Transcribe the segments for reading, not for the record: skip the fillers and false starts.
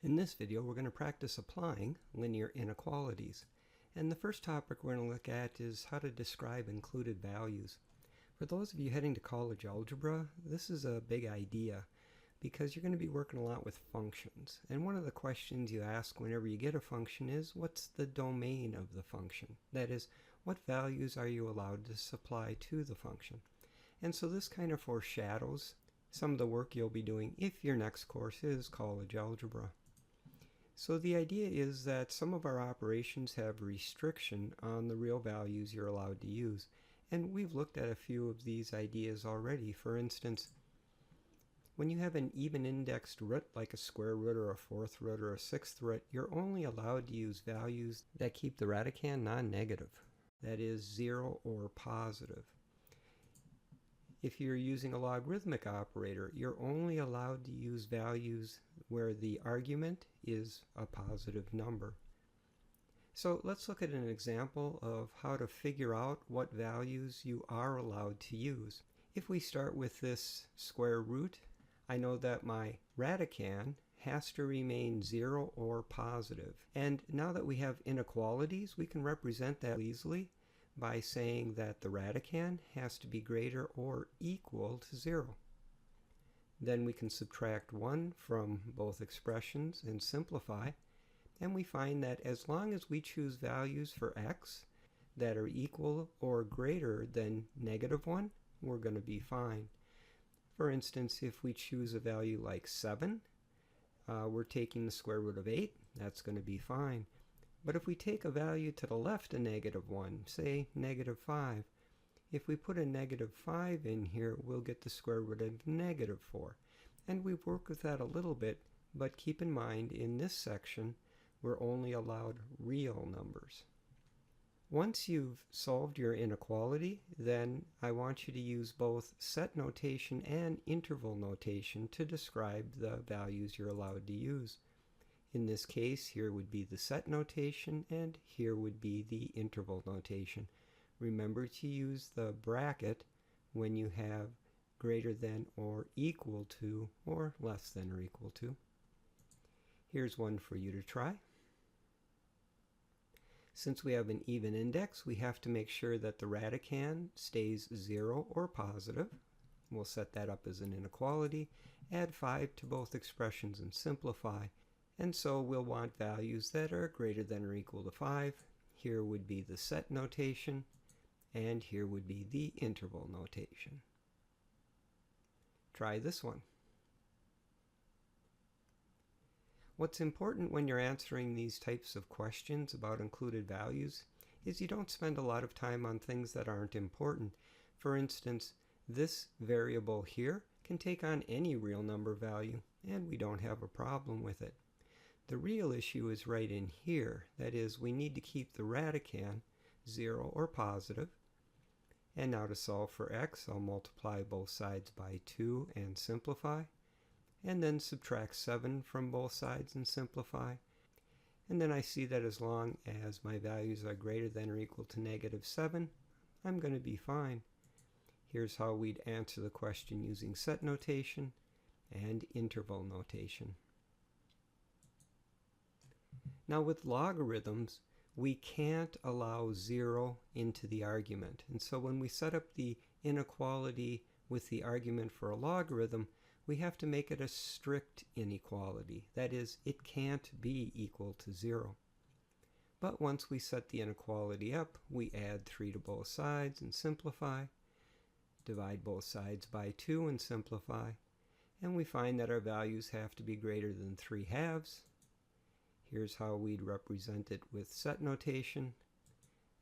In this video, we're going to practice applying linear inequalities. And the first topic we're going to look at is how to describe included values. For those of you heading to college algebra, this is a big idea because you're going to be working a lot with functions. And one of the questions you ask whenever you get a function is, what's the domain of the function? That is, what values are you allowed to supply to the function? And so this kind of foreshadows some of the work you'll be doing if your next course is college algebra. So the idea is that some of our operations have restriction on the real values you're allowed to use. And we've looked at a few of these ideas already. For instance, when you have an even indexed root like a square root or a fourth root or a sixth root, you're only allowed to use values that keep the radicand non-negative. That is 0 or positive. If you're using a logarithmic operator, you're only allowed to use values where the argument is a positive number. So let's look at an example of how to figure out what values you are allowed to use. If we start with this square root, I know that my radicand has to remain 0 or positive. And now that we have inequalities, we can represent that easily by saying that the radicand has to be greater or equal to 0. Then we can subtract 1 from both expressions and simplify, and we find that as long as we choose values for x that are equal or greater than -1, we're going to be fine. For instance, if we choose a value like 7, we're taking the square root of 8, that's going to be fine. But if we take a value to the left of -1, say -5, if we put a -5 in here, we'll get the square root of -4. And we've worked with that a little bit, but keep in mind, in this section, we're only allowed real numbers. Once you've solved your inequality, then I want you to use both set notation and interval notation to describe the values you're allowed to use. In this case, here would be the set notation, and here would be the interval notation. Remember to use the bracket when you have greater than or equal to or less than or equal to. Here's one for you to try. Since we have an even index, we have to make sure that the radicand stays 0 or positive. We'll set that up as an inequality, add 5 to both expressions and simplify. And so we'll want values that are greater than or equal to 5. Here would be the set notation, and here would be the interval notation. Try this one. What's important when you're answering these types of questions about included values is you don't spend a lot of time on things that aren't important. For instance, this variable here can take on any real number value, and we don't have a problem with it. The real issue is right in here. That is, we need to keep the radicand 0 or positive. And now to solve for x, I'll multiply both sides by 2 and simplify. And then subtract 7 from both sides and simplify. And then I see that as long as my values are greater than or equal to -7, I'm going to be fine. Here's how we'd answer the question using set notation and interval notation. Now with logarithms, we can't allow 0 into the argument. And so when we set up the inequality with the argument for a logarithm, we have to make it a strict inequality. That is, it can't be equal to 0. But once we set the inequality up, we add 3 to both sides and simplify, divide both sides by 2 and simplify, and we find that our values have to be greater than 3/2. Here's how we'd represent it with set notation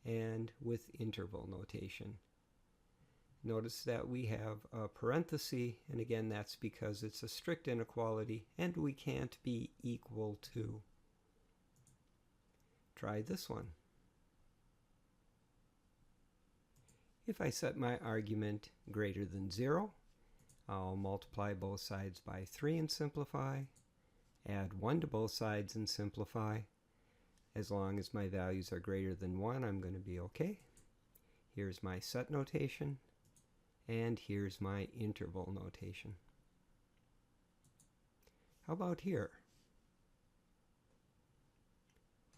and with interval notation. Notice that we have a parenthesis, and again that's because it's a strict inequality and we can't be equal to. Try this one. If I set my argument greater than 0, I'll multiply both sides by 3 and simplify. Add 1 to both sides and simplify. As long as my values are greater than 1, I'm going to be okay. Here's my set notation, and here's my interval notation. How about here?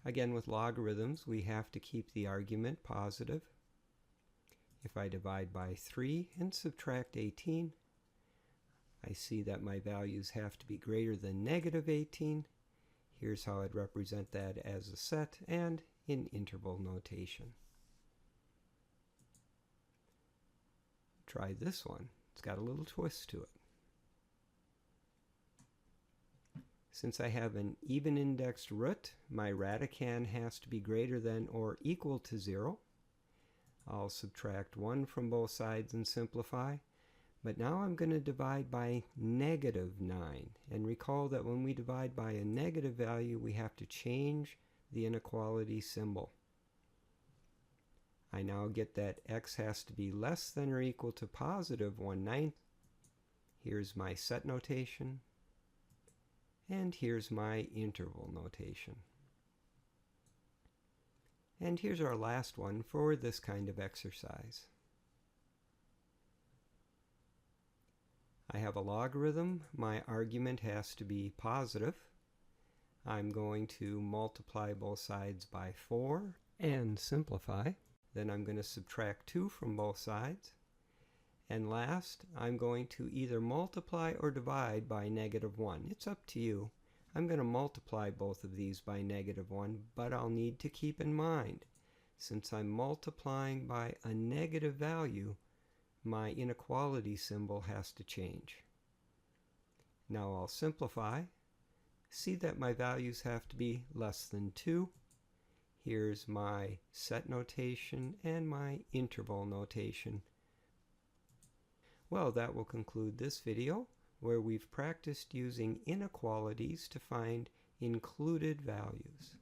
Again, with logarithms, we have to keep the argument positive. If I divide by 3 and subtract 18, I see that my values have to be greater than negative 18. Here's how I'd represent that as a set and in interval notation. Try this one. It's got a little twist to it. Since I have an even indexed root, my radicand has to be greater than or equal to 0. I'll subtract 1 from both sides and simplify. But now I'm going to divide by negative 9. And recall that when we divide by a negative value, we have to change the inequality symbol. I now get that x has to be less than or equal to positive 1/9. Here's my set notation. And here's my interval notation. And here's our last one for this kind of exercise. I have a logarithm. My argument has to be positive. I'm going to multiply both sides by 4 and simplify. Then I'm going to subtract 2 from both sides. And last, I'm going to either multiply or divide by negative 1. It's up to you. I'm going to multiply both of these by negative 1, but I'll need to keep in mind, since I'm multiplying by a negative value, my inequality symbol has to change. Now I'll simplify. See that my values have to be less than 2. Here's my set notation and my interval notation. Well, that will conclude this video, where we've practiced using inequalities to find included values.